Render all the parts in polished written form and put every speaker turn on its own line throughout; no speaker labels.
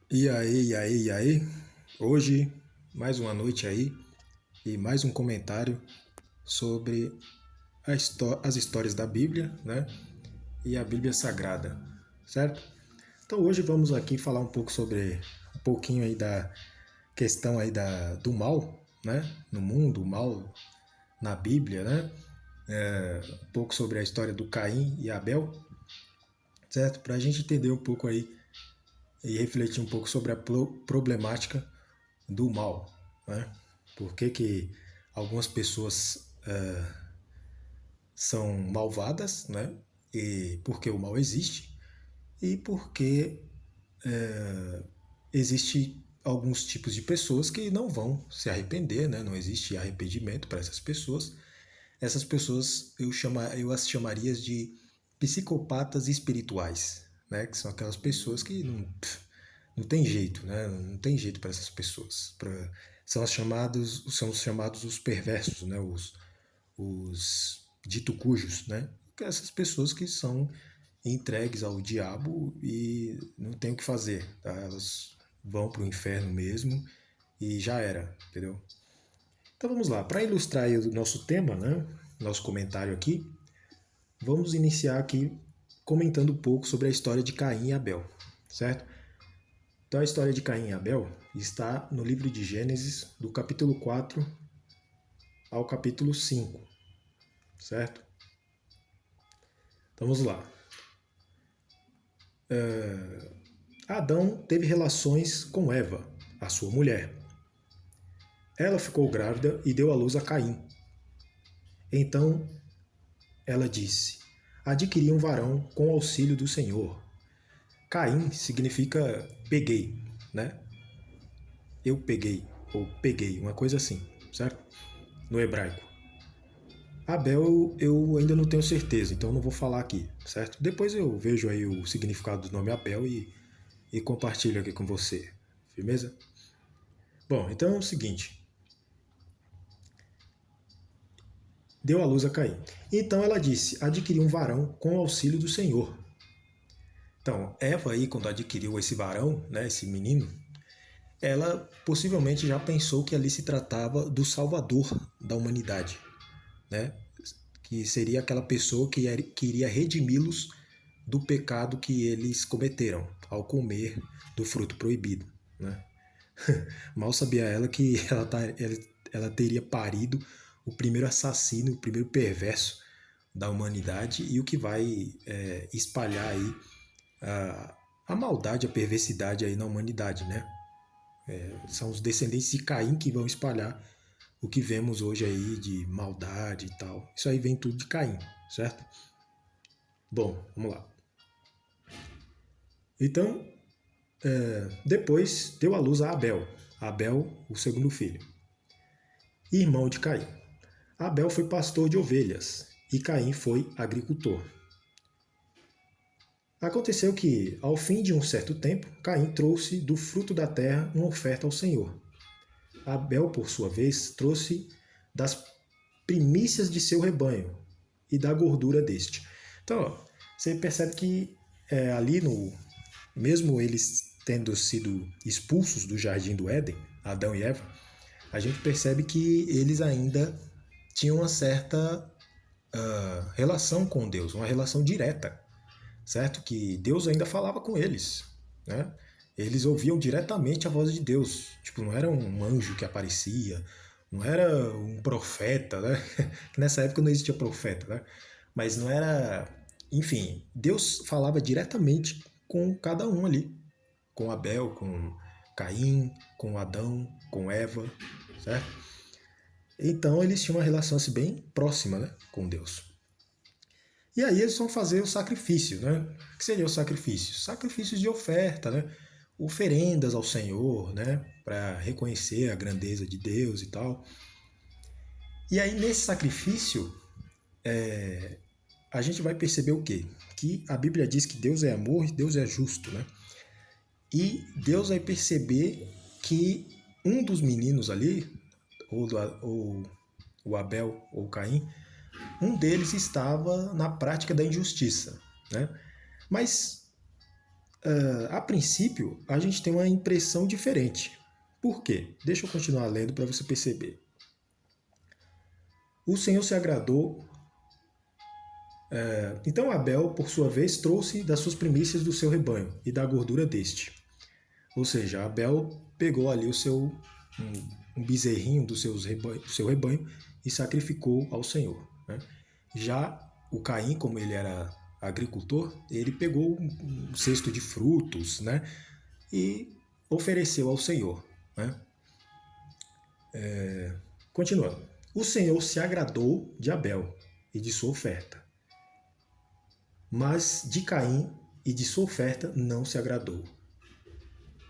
E aí? Hoje, mais uma noite aí e mais um comentário sobre as histórias da Bíblia, né? E a Bíblia Sagrada, certo? Então hoje vamos aqui falar um pouco sobre um pouquinho aí da questão aí do mal, né? No mundo, o mal na Bíblia, né? Um pouco sobre a história do Caim e Abel, certo? Para a gente entender um pouco aí e refletir um pouco sobre a problemática do mal, né? Por que algumas pessoas são malvadas, né? E por que o mal existe e por que existe alguns tipos de pessoas que não vão se arrepender, né? Não existe arrependimento para essas pessoas. Essas pessoas eu as chamaria de psicopatas espirituais, né? Que são aquelas pessoas que não tem jeito, né? Não tem jeito para essas pessoas. São os chamados os perversos, né? Os dito cujos, né? Essas pessoas que são entregues ao diabo e não tem o que fazer, tá? Elas vão para o inferno mesmo e já era, entendeu? Então vamos lá, para ilustrar aí o nosso tema, né? Nosso comentário aqui, vamos iniciar aqui comentando um pouco sobre a história de Caim e Abel, certo? Então a história de Caim e Abel está no livro de Gênesis, do capítulo 4 ao capítulo 5, certo? Então vamos lá. Adão teve relações com Eva, a sua mulher. Ela ficou grávida e deu à luz a Caim. Então ela disse: Adquiri um varão com o auxílio do Senhor. Caim significa peguei, né? Eu peguei, ou peguei, uma coisa assim, certo? No hebraico. Abel eu ainda não tenho certeza, então não vou falar aqui, certo? Depois eu vejo aí o significado do nome Abel e compartilho aqui com você, firmeza? Bom, então é o seguinte: deu à luz a Caim. Então ela disse: adquiri um varão com o auxílio do Senhor. Então, Eva aí, quando adquiriu esse varão, né, esse menino, ela possivelmente já pensou que ali se tratava do Salvador da humanidade, né? Que seria aquela pessoa que iria redimi-los do pecado que eles cometeram ao comer do fruto proibido, né? Mal sabia ela que ela teria parido o primeiro assassino, o primeiro perverso da humanidade e o que vai espalhar aí a maldade, a perversidade aí na humanidade, né? São os descendentes de Caim que vão espalhar o que vemos hoje aí de maldade e tal. Isso aí vem tudo de Caim, certo? Bom, vamos lá. Então, depois deu à luz a Abel. Abel, o segundo filho, irmão de Caim. Abel foi pastor de ovelhas e Caim foi agricultor. Aconteceu que, ao fim de um certo tempo, Caim trouxe do fruto da terra uma oferta ao Senhor. Abel, por sua vez, trouxe das primícias de seu rebanho e da gordura deste. Então, ó, você percebe que ali no mesmo eles tendo sido expulsos do jardim do Éden, Adão e Eva, a gente percebe que eles ainda tinham uma certa relação com Deus, uma relação direta, certo? Que Deus ainda falava com eles, né? Eles ouviam diretamente a voz de Deus. Tipo, não era um anjo que aparecia, não era um profeta, né? Que nessa época não existia profeta, né? Mas não era. Enfim, Deus falava diretamente com cada um ali. Com Abel, com Caim, com Adão, com Eva, certo? Então eles tinham uma relação assim, bem próxima, né, com Deus. E aí eles vão fazer o sacrifício, né? O que seria o sacrifício? Sacrifícios de oferta, né? Oferendas ao Senhor, né? Para reconhecer a grandeza de Deus e tal. E aí nesse sacrifício a gente vai perceber o quê? Que a Bíblia diz que Deus é amor e Deus é justo, né? E Deus vai perceber que um dos meninos ali, ou o Abel ou Caim, um deles estava na prática da injustiça, né? Mas a princípio, a gente tem uma impressão diferente. Por quê? Deixa eu continuar lendo para você perceber. O Senhor se agradou. Então Abel, por sua vez, trouxe das suas primícias do seu rebanho e da gordura deste. Ou seja, Abel pegou ali um bezerrinho do seu rebanho e sacrificou ao Senhor. Né? Já o Caim, como ele era agricultor, ele pegou um cesto de frutos, né? E ofereceu ao Senhor. Né? Continuando. O Senhor se agradou de Abel e de sua oferta, mas de Caim e de sua oferta não se agradou.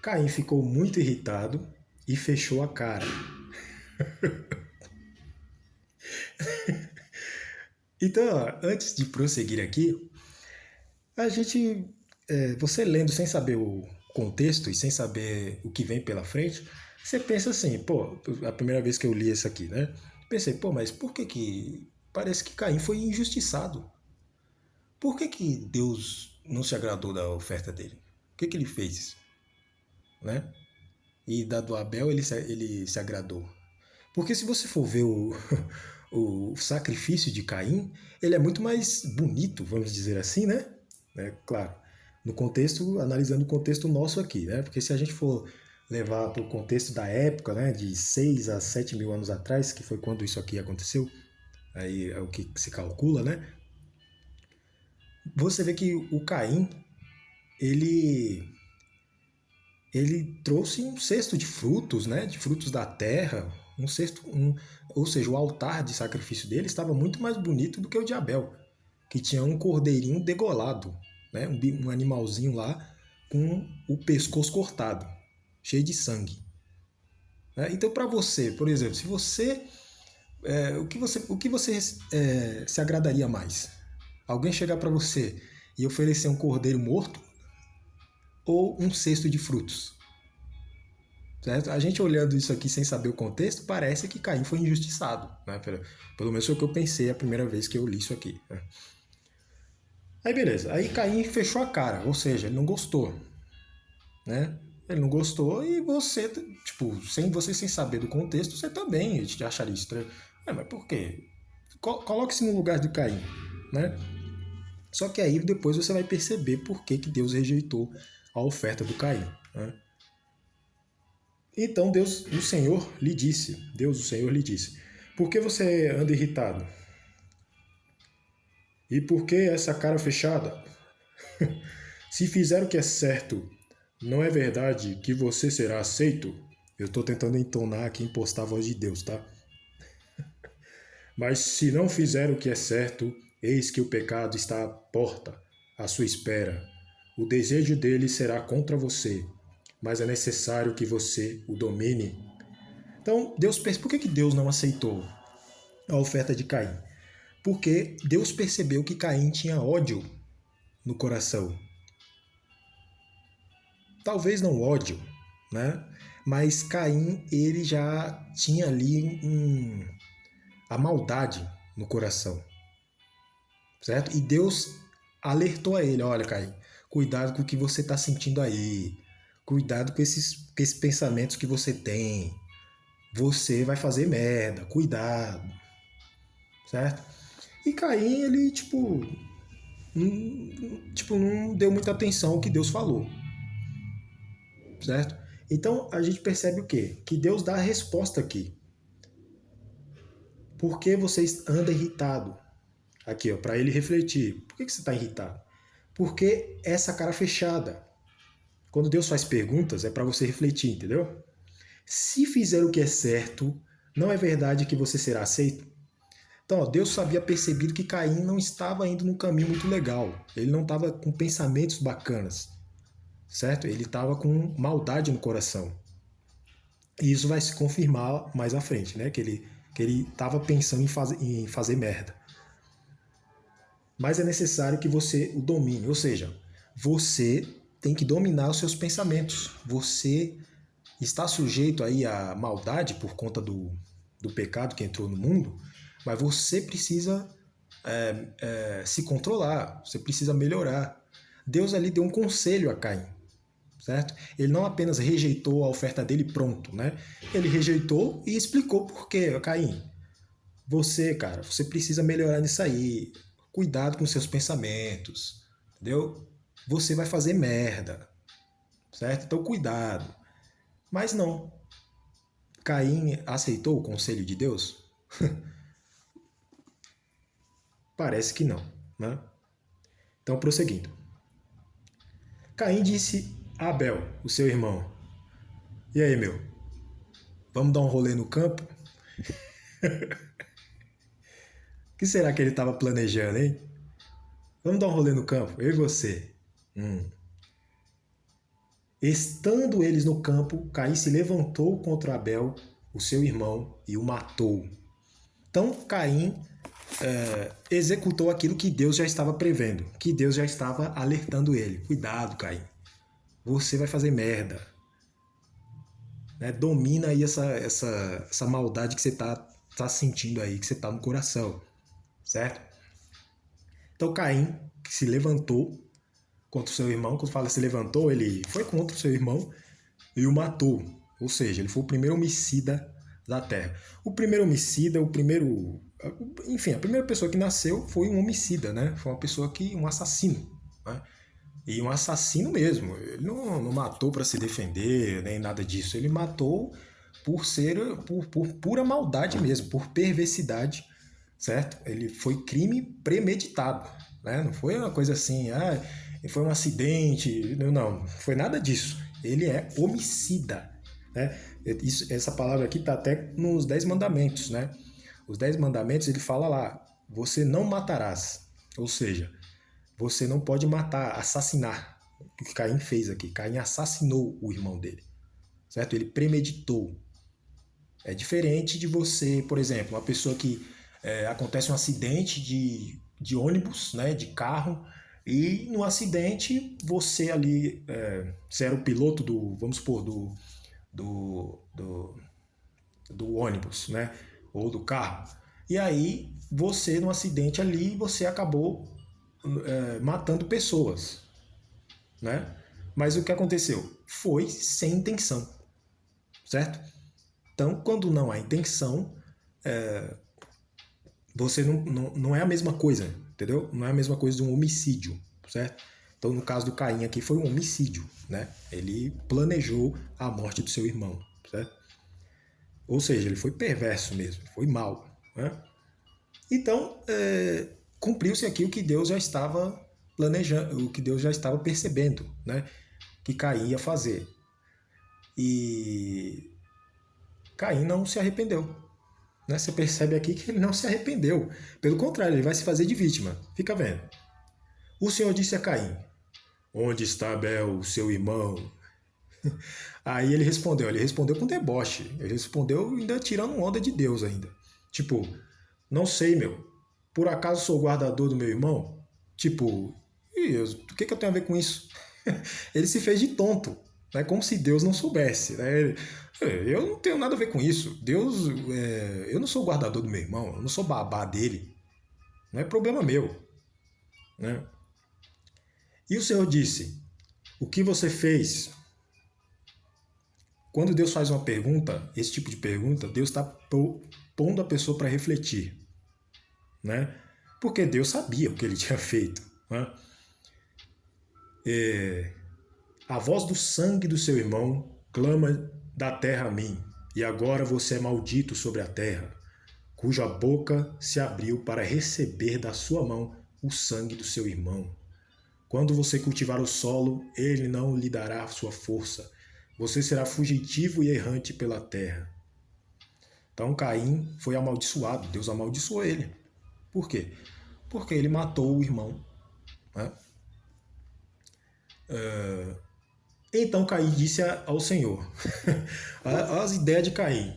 Caim ficou muito irritado e fechou a cara. Então, antes de prosseguir aqui, a gente, você lendo sem saber o contexto e sem saber o que vem pela frente, você pensa assim, pô, a primeira vez que eu li isso aqui, né? Pensei, pô, mas por que parece que Caim foi injustiçado? Por que Deus não se agradou da oferta dele? O que ele fez? Né? E da do Abel ele se agradou. Porque se você for ver o sacrifício de Caim, ele é muito mais bonito, vamos dizer assim, né? Claro, no contexto, analisando o contexto nosso aqui, né? Porque se a gente for levar para o contexto da época, né, de 6 a 7 mil anos atrás, que foi quando isso aqui aconteceu, aí é o que se calcula, né? Você vê que o Caim, ele trouxe um cesto de frutos, né, de frutos da terra, ou seja, o altar de sacrifício dele estava muito mais bonito do que o de Abel, que tinha um cordeirinho degolado, né, um animalzinho lá com o pescoço cortado, cheio de sangue. Então, para você, por exemplo, se você, o que você se agradaria mais? Alguém chegar para você e oferecer um cordeiro morto ou um cesto de frutos? Certo? A gente olhando isso aqui sem saber o contexto, parece que Caim foi injustiçado. Né? Pelo menos foi o que eu pensei a primeira vez que eu li isso aqui. Né? Aí beleza, aí Caim fechou a cara, ou seja, ele não gostou. Né? Ele não gostou e você, tipo, sem saber do contexto, você também acharia estranho. Mas por quê? Coloque-se no lugar de Caim. Né? Só que aí depois você vai perceber por que Deus rejeitou a oferta do Caim. Né? Então Deus, o Senhor lhe disse, por que você anda irritado? E por que essa cara fechada? Se fizer o que é certo, não é verdade que você será aceito? Eu estou tentando entonar aqui, impostar a voz de Deus, tá? Mas se não fizer o que é certo, eis que o pecado está à porta, à sua espera. O desejo dele será contra você, mas é necessário que você o domine. Então, por que Deus não aceitou a oferta de Caim? Porque Deus percebeu que Caim tinha ódio no coração. Talvez não ódio, né? Mas Caim, ele já tinha ali a maldade no coração, certo? E Deus alertou a ele, olha, Caim, cuidado com o que você está sentindo aí, cuidado com esses pensamentos que você tem, você vai fazer merda, cuidado, certo? E Caim, ele, não deu muita atenção ao que Deus falou, certo? Então, a gente percebe o quê? Que Deus dá a resposta aqui. Por que você anda irritado? Aqui, ó, para ele refletir. Por que você está irritado? Porque essa cara fechada. Quando Deus faz perguntas, é para você refletir, entendeu? Se fizer o que é certo, não é verdade que você será aceito? Então, ó, Deus havia percebido que Caim não estava indo num caminho muito legal. Ele não estava com pensamentos bacanas, certo? Ele estava com maldade no coração. E isso vai se confirmar mais à frente, né? Que ele estava pensando em fazer merda. Mas é necessário que você o domine, ou seja, você tem que dominar os seus pensamentos. Você está sujeito aí à maldade por conta do pecado que entrou no mundo, mas você precisa se controlar, você precisa melhorar. Deus ali deu um conselho a Caim, certo? Ele não apenas rejeitou a oferta dele pronto, né? Ele rejeitou e explicou por quê. Caim, você, cara, você precisa melhorar nisso aí. Cuidado com seus pensamentos, entendeu? Você vai fazer merda, certo? Então cuidado. Mas não. Caim aceitou o conselho de Deus? Parece que não, né? Então, prosseguindo. Caim disse a Abel, o seu irmão: E aí, meu? Vamos dar um rolê no campo? O que será que ele estava planejando, hein? Vamos dar um rolê no campo, eu e você. Estando eles no campo, Caim se levantou contra Abel, o seu irmão, e o matou. Então, Caim executou aquilo que Deus já estava prevendo, que Deus já estava alertando ele. Cuidado, Caim. Você vai fazer merda. Né? Domina aí essa maldade que você tá sentindo aí, que você tá no coração. Certo? Então, Caim, que se levantou contra o seu irmão, quando fala se levantou, ele foi contra o seu irmão e o matou. Ou seja, ele foi o primeiro homicida da Terra. O primeiro homicida, enfim, a primeira pessoa que nasceu foi um homicida, né? Foi uma pessoa um assassino, né? E um assassino mesmo. Ele não matou para se defender, nem nada disso. Ele matou por pura maldade mesmo, por perversidade, certo? Ele foi crime premeditado, né? Não foi uma coisa assim, foi um acidente, não foi nada disso. Ele é homicida, né? Essa palavra aqui está até nos 10 mandamentos, né? Os 10 mandamentos, ele fala lá, você não matarás, ou seja, você não pode matar, assassinar, o que Caim fez aqui. Caim assassinou o irmão dele, certo? Ele premeditou. É diferente de você, por exemplo, uma pessoa que acontece um acidente de ônibus, né, de carro, e no acidente você ali, você era o piloto vamos supor, do ônibus, né, ou do carro. E aí você no acidente ali, você acabou matando pessoas, né? Mas o que aconteceu? Foi sem intenção, certo? Então, quando não há intenção, você não é a mesma coisa, entendeu? Não é a mesma coisa de um homicídio, certo? Então, no caso do Caim aqui, foi um homicídio, né? Ele planejou a morte do seu irmão, certo? Ou seja, ele foi perverso mesmo, foi mal, né? Então, cumpriu-se aqui o que Deus já estava planejando, o que Deus já estava percebendo, né? Que Caim ia fazer. E Caim não se arrependeu. Né? Você percebe aqui que ele não se arrependeu. Pelo contrário, ele vai se fazer de vítima. Fica vendo. O Senhor disse a Caim: Onde está Abel, seu irmão? Aí ele respondeu com deboche. Ele respondeu ainda tirando onda de Deus ainda. Tipo, não sei, meu. Por acaso sou guardador do meu irmão? Tipo, o que eu tenho a ver com isso? Ele se fez de tonto, né? Como se Deus não soubesse, né? Eu não tenho nada a ver com isso. Deus, eu não sou guardador do meu irmão, eu não sou babá dele. Não é problema meu, né? E o Senhor disse: O que você fez? Quando Deus faz uma pergunta, esse tipo de pergunta, Deus está pondo a pessoa para refletir, né? Porque Deus sabia o que ele tinha feito, né? A voz do sangue do seu irmão clama da terra a mim, e agora você é maldito sobre a terra, cuja boca se abriu para receber da sua mão o sangue do seu irmão. Quando você cultivar o solo, ele não lhe dará sua força. Você será fugitivo e errante pela terra. Então Caim foi amaldiçoado, Deus amaldiçoou ele. Por quê? Porque ele matou o irmão, né? Então Caim disse ao Senhor, as ideias de Caim: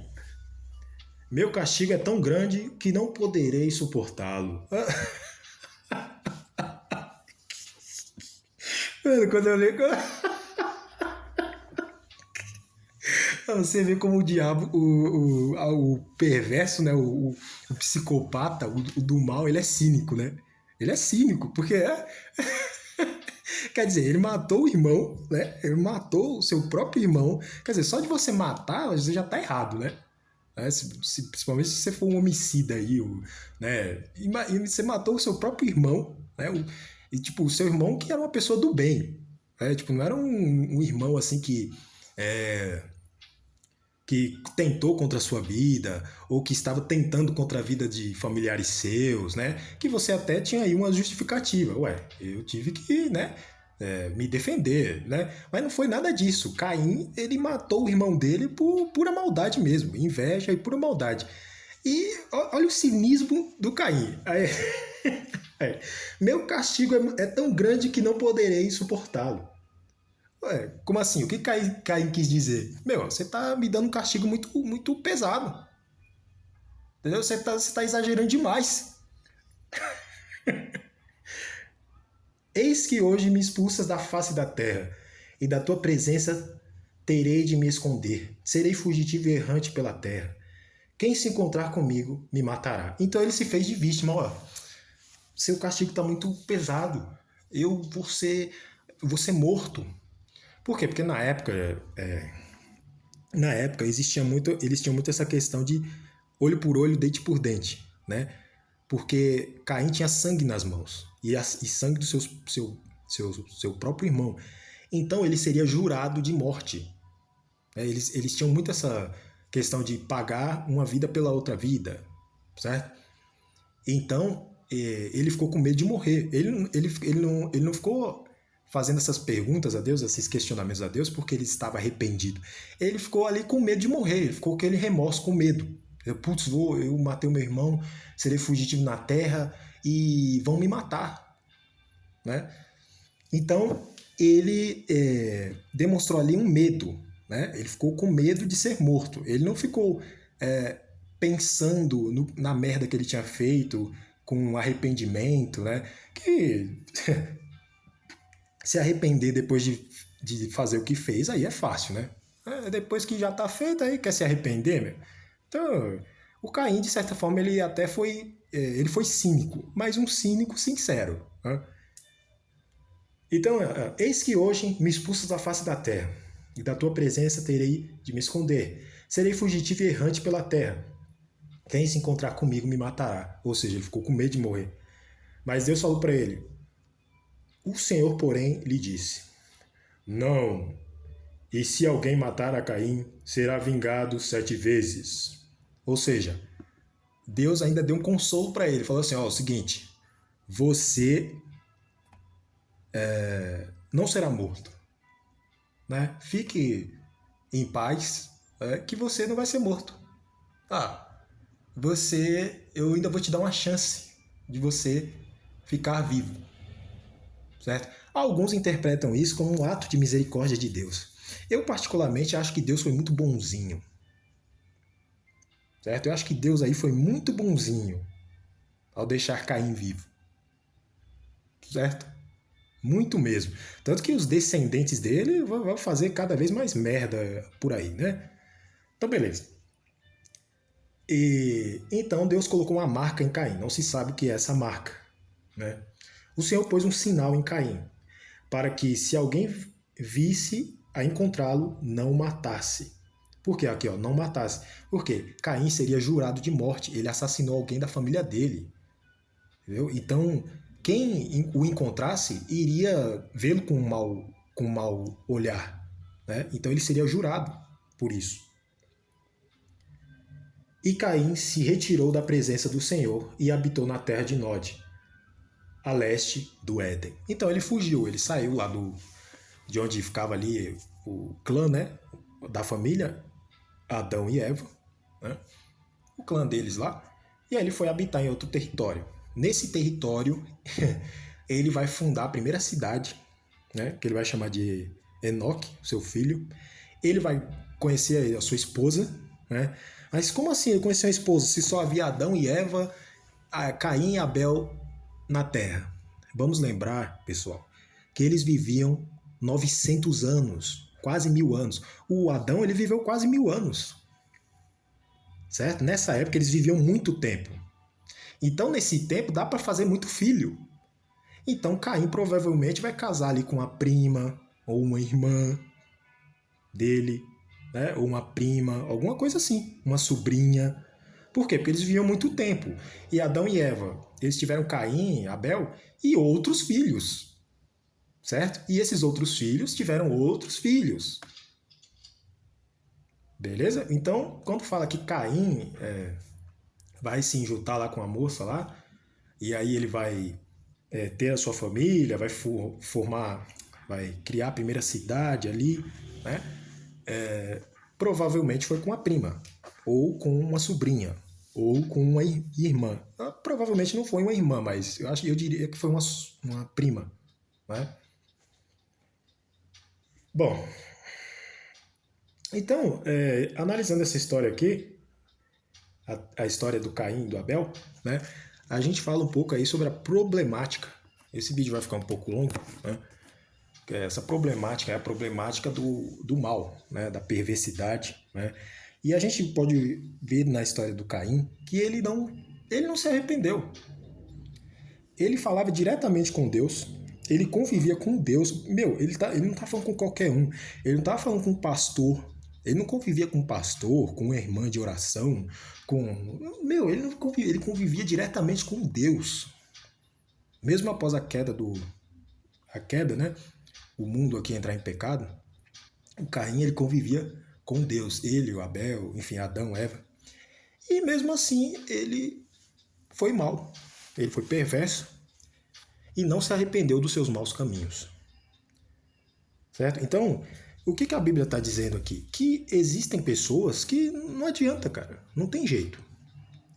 Meu castigo é tão grande que não poderei suportá-lo. Quando eu li... Você vê como o diabo, o perverso, né? o psicopata, o do mal, ele é cínico, né? Ele é cínico, porque Quer dizer, ele matou o irmão, né? Ele matou o seu próprio irmão. Quer dizer, só de você matar, você já tá errado, né? Principalmente se você for um homicida aí, né? E você matou o seu próprio irmão, né? E tipo, o seu irmão que era uma pessoa do bem, né? Tipo, não era um irmão assim que tentou contra a sua vida, ou que estava tentando contra a vida de familiares seus, né? Que você até tinha aí uma justificativa. Ué, eu tive que, né, me defender, né? Mas não foi nada disso. Caim, ele matou o irmão dele por pura maldade mesmo, inveja e pura maldade. E olha o cinismo do Caim. Meu castigo é tão grande que não poderei suportá-lo. Ué, como assim? O que Caim quis dizer? Meu, você tá me dando um castigo muito, muito pesado. Entendeu? Você tá exagerando demais. Eis que hoje me expulsas da face da terra, e da tua presença terei de me esconder. Serei fugitivo e errante pela terra. Quem se encontrar comigo me matará. Então ele se fez de vítima. Ó, seu castigo está muito pesado. Eu vou ser morto. Por quê? Porque na época eles tinham muito essa questão de olho por olho, dente por dente, né? Porque Caim tinha sangue nas mãos e sangue do seu próprio irmão. Então ele seria jurado de morte. Eles tinham muito essa questão de pagar uma vida pela outra vida, certo? Então ele ficou com medo de morrer. Ele não ficou fazendo essas perguntas a Deus, esses questionamentos a Deus, porque ele estava arrependido. Ele ficou ali com medo de morrer, ele ficou com aquele remorso, com medo. Putz, eu matei o meu irmão, serei fugitivo na terra e vão me matar, né? Então ele demonstrou ali um medo, né? Ele ficou com medo de ser morto. Ele não ficou pensando na merda que ele tinha feito, com arrependimento, né? Que se arrepender depois de fazer o que fez, aí é fácil, né? Depois que já tá feito, aí quer se arrepender, meu? Então, o Caim, de certa forma, ele até ele foi cínico, mas um cínico sincero, né? Então, eis que hoje me expulsas da face da terra, e da tua presença terei de me esconder. Serei fugitivo e errante pela terra. Quem se encontrar comigo me matará. Ou seja, ele ficou com medo de morrer. Mas Deus falou para ele. O Senhor, porém, lhe disse: Não, e se alguém matar a Caim, será vingado 7 vezes. Ou seja, Deus ainda deu um consolo para ele. Falou assim, ó, o seguinte, você não será morto, né? Fique em paz, que você não vai ser morto. Eu ainda vou te dar uma chance de você ficar vivo, certo? Alguns interpretam isso como um ato de misericórdia de Deus. Eu particularmente acho que Deus foi muito bonzinho, certo? Eu acho que Deus aí foi muito bonzinho ao deixar Caim vivo, certo? Muito mesmo. Tanto que os descendentes dele vão fazer cada vez mais merda por aí, né? Então, beleza. E então Deus colocou uma marca em Caim. Não se sabe o que é essa marca, né? O Senhor pôs um sinal em Caim, para que se alguém visse a encontrá-lo, não o matasse. Por que aqui, ó, não matasse? Porque Caim seria jurado de morte. Ele assassinou alguém da família dele. Entendeu? Então, quem o encontrasse iria vê-lo com um mau olhar, né? Então ele seria jurado por isso. E Caim se retirou da presença do Senhor e habitou na terra de Nod, a leste do Éden. Então ele fugiu, ele saiu lá de onde ficava ali o clã, né, da família Adão e Eva, né, o clã deles lá, e aí ele foi habitar em outro território. Nesse território, ele vai fundar a primeira cidade, né, que ele vai chamar de Enoque, seu filho. Ele vai conhecer a sua esposa, né? Mas como assim ele conheceu a esposa se só havia Adão e Eva, Caim e Abel na Terra? Vamos lembrar, pessoal, que eles viviam 900 anos, quase 1000 anos. O Adão ele viveu quase 1000 anos, certo? Nessa época eles viviam muito tempo. Então nesse tempo dá para fazer muito filho. Então Caim provavelmente vai casar ali com uma prima ou uma irmã dele, né? Ou uma prima, alguma coisa assim, uma sobrinha. Por quê? Porque eles viviam muito tempo. E Adão e Eva, eles tiveram Caim, Abel e outros filhos, certo? E esses outros filhos tiveram outros filhos. Beleza? Então, quando fala que Caim vai se juntar lá com a moça lá, e aí ele vai ter a sua família, vai formar, vai criar a primeira cidade ali, né? Provavelmente foi com a prima, ou com uma sobrinha, ou com uma irmã. Provavelmente não foi uma irmã, mas eu diria que foi uma prima, né? Bom, então, analisando essa história aqui, a história do Caim e do Abel, né? A gente fala um pouco aí sobre a problemática. Esse vídeo vai ficar um pouco longo, né? Essa problemática é a problemática do mal, né? Da perversidade, né? E a gente pode ver na história do Caim que ele não se arrependeu. Ele falava diretamente com Deus, ele convivia com Deus. Ele não tá falando com qualquer um. Ele não tá falando com um pastor. Ele não convivia com um pastor, com uma irmã de oração, ele convivia diretamente com Deus. Mesmo após a queda, né? O mundo aqui entrar em pecado, o Caim ele convivia com Deus, ele, o Abel, enfim, Adão, Eva. E mesmo assim, ele foi mal, ele foi perverso e não se arrependeu dos seus maus caminhos. Certo? Então, o que a Bíblia está dizendo aqui? Que existem pessoas que não adianta, cara, não tem jeito.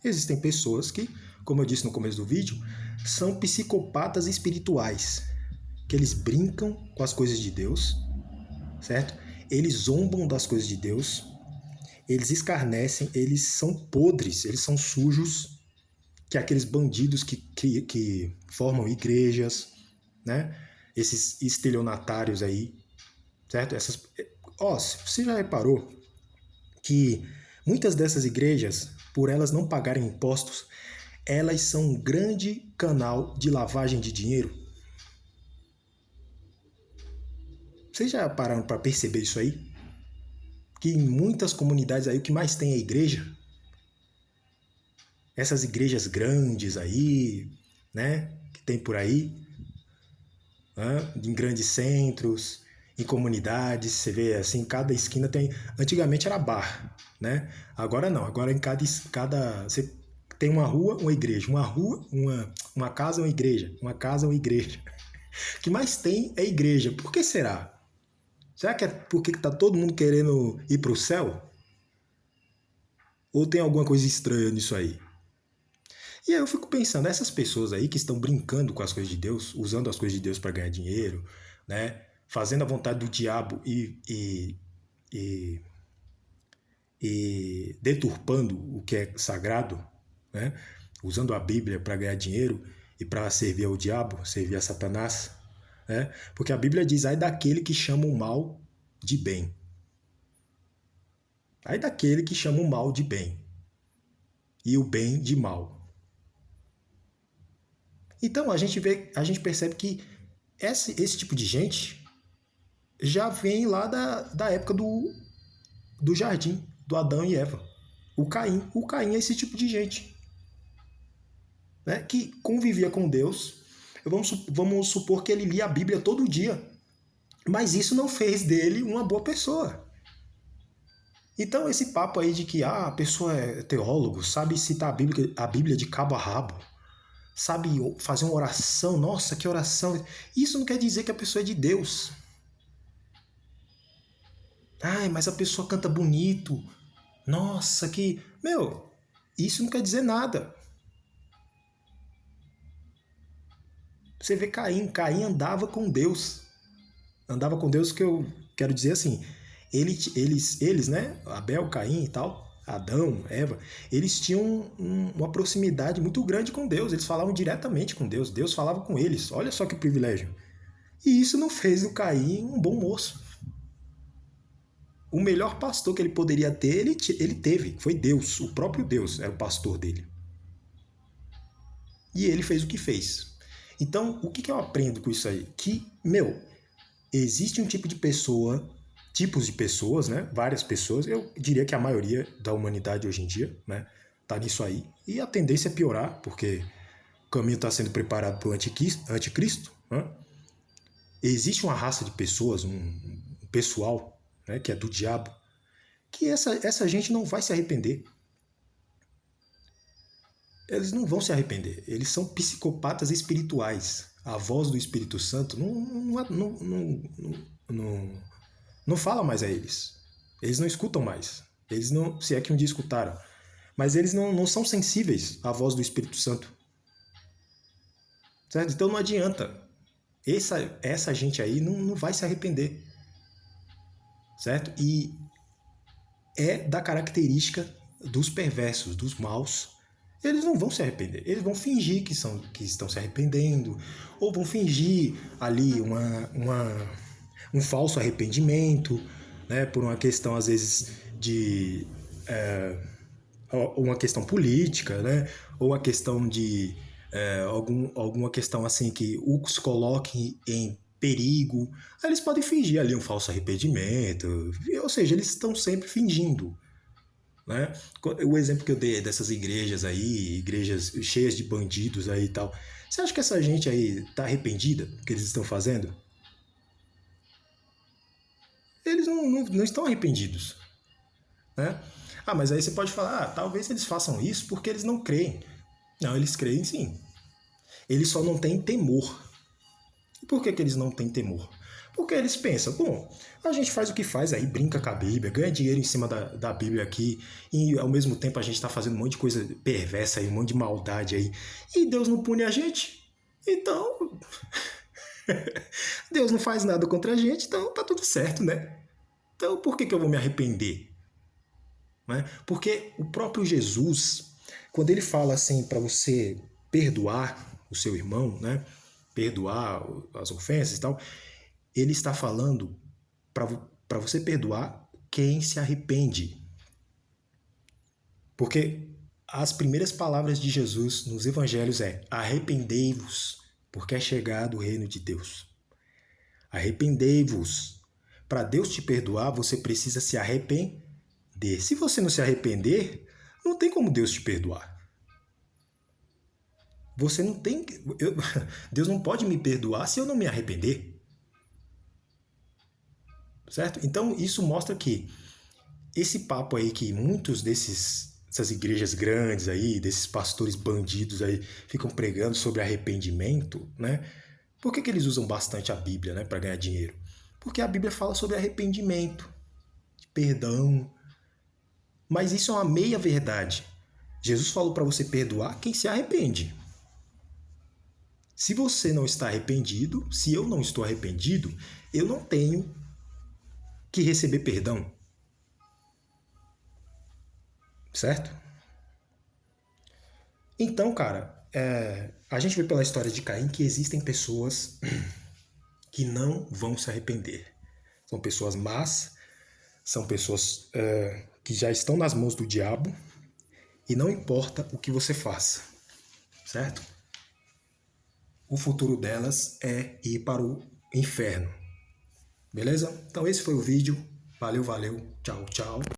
Existem pessoas que, como eu disse no começo do vídeo, são psicopatas espirituais, que eles brincam com as coisas de Deus, certo? Eles zombam das coisas de Deus, eles escarnecem, eles são podres, eles são sujos, que é aqueles bandidos que formam igrejas, né? Esses estelionatários aí, certo? Você já reparou que muitas dessas igrejas, por elas não pagarem impostos, elas são um grande canal de lavagem de dinheiro? Vocês já pararam para perceber isso aí? Que em muitas comunidades aí o que mais tem é igreja. Essas igrejas grandes aí, né? Que tem por aí, né? Em grandes centros, em comunidades, você vê assim, cada esquina tem. Antigamente era bar, né? Agora não, agora em cada você tem uma rua, uma igreja, uma rua, uma casa, uma igreja, uma casa, uma igreja. O que mais tem é igreja. Por que será? Será que é porque está todo mundo querendo ir para o céu? Ou tem alguma coisa estranha nisso aí? E aí eu fico pensando, essas pessoas aí que estão brincando com as coisas de Deus, usando as coisas de Deus para ganhar dinheiro, né? Fazendo a vontade do diabo e deturpando o que é sagrado, né? Usando a Bíblia para ganhar dinheiro e para servir ao diabo, servir a Satanás, né? Porque a Bíblia diz, ai daquele que chama o mal de bem. Ai daquele que chama o mal de bem e o bem de mal. Então a gente percebe que esse tipo de gente já vem lá da época do jardim, do Adão e Eva. O Caim é esse tipo de gente, né? Que convivia com Deus. Vamos supor que ele lia a Bíblia todo dia, mas isso não fez dele uma boa pessoa. Então esse papo aí de que a pessoa é teólogo, sabe citar a Bíblia de cabo a rabo, sabe fazer uma oração, nossa, que oração. Isso não quer dizer que a pessoa é de Deus. Ai, mas a pessoa canta bonito. Nossa, que... isso não quer dizer nada. Você vê Caim andava com Deus. Andava com Deus, que eu quero dizer assim, eles, né, Abel, Caim e tal, Adão, Eva, eles tinham uma proximidade muito grande com Deus, eles falavam diretamente com Deus, Deus falava com eles, olha só que privilégio. E isso não fez do Caim um bom moço. O melhor pastor que ele poderia ter, ele teve, foi Deus, o próprio Deus era o pastor dele. E ele fez o que fez. Então, o que eu aprendo com isso aí? Que, existe um tipo de pessoa, tipos de pessoas, né? Várias pessoas, eu diria que a maioria da humanidade hoje em dia, né? Tá nisso aí. E a tendência é piorar, porque o caminho está sendo preparado para o anticristo, né? Existe uma raça de pessoas, um pessoal, né, que é do diabo, que essa gente não vai se arrepender. Eles não vão se arrepender. Eles são psicopatas espirituais. A voz do Espírito Santo não fala mais a eles. Eles não escutam mais. Eles não, se é que um dia escutaram. Mas eles não são sensíveis à voz do Espírito Santo. Certo? Então não adianta. Essa gente aí não vai se arrepender. Certo? E é da característica dos perversos, dos maus. Eles não vão se arrepender. Eles vão fingir que estão se arrependendo, ou vão fingir ali um falso arrependimento, né, por uma questão, às vezes, de uma questão política, né, ou uma questão de alguma questão assim que os coloque em perigo. Aí eles podem fingir ali um falso arrependimento, ou seja, eles estão sempre fingindo. Né? O exemplo que eu dei dessas igrejas aí, igrejas cheias de bandidos aí e tal. Você acha que essa gente aí tá arrependida do que eles estão fazendo? Eles não estão arrependidos. Né? Ah, mas aí você pode falar, talvez eles façam isso porque eles não creem. Não, eles creem sim. Eles só não têm temor. E por que eles não têm temor? Porque eles pensam, bom, a gente faz o que faz aí, brinca com a Bíblia, ganha dinheiro em cima da Bíblia aqui, e ao mesmo tempo a gente está fazendo um monte de coisa perversa aí, um monte de maldade aí, e Deus não pune a gente. Então, Deus não faz nada contra a gente, então tá tudo certo, né? Então por que eu vou me arrepender? Né? Porque o próprio Jesus, quando ele fala assim para você perdoar o seu irmão, né? Perdoar as ofensas e tal, ele está falando para você perdoar quem se arrepende. Porque as primeiras palavras de Jesus nos evangelhos é: arrependei-vos, porque é chegado o reino de Deus. Arrependei-vos. Para Deus te perdoar, você precisa se arrepender. Se você não se arrepender, não tem como Deus te perdoar. Você não tem. Deus não pode me perdoar se eu não me arrepender. Certo? Então isso mostra que esse papo aí que muitos dessas igrejas grandes aí, desses pastores bandidos aí, ficam pregando sobre arrependimento, né? Por que eles usam bastante a Bíblia, né, para ganhar dinheiro? Porque a Bíblia fala sobre arrependimento, perdão. Mas isso é uma meia verdade. Jesus falou para você perdoar quem se arrepende. Se você não está arrependido, se eu não estou arrependido, eu não tenho que receber perdão. Certo? Então, cara, a gente vê pela história de Caim que existem pessoas que não vão se arrepender. São pessoas más, são pessoas que já estão nas mãos do diabo e não importa o que você faça, certo? O futuro delas é ir para o inferno. Beleza? Então esse foi o vídeo. Valeu, valeu. Tchau, tchau.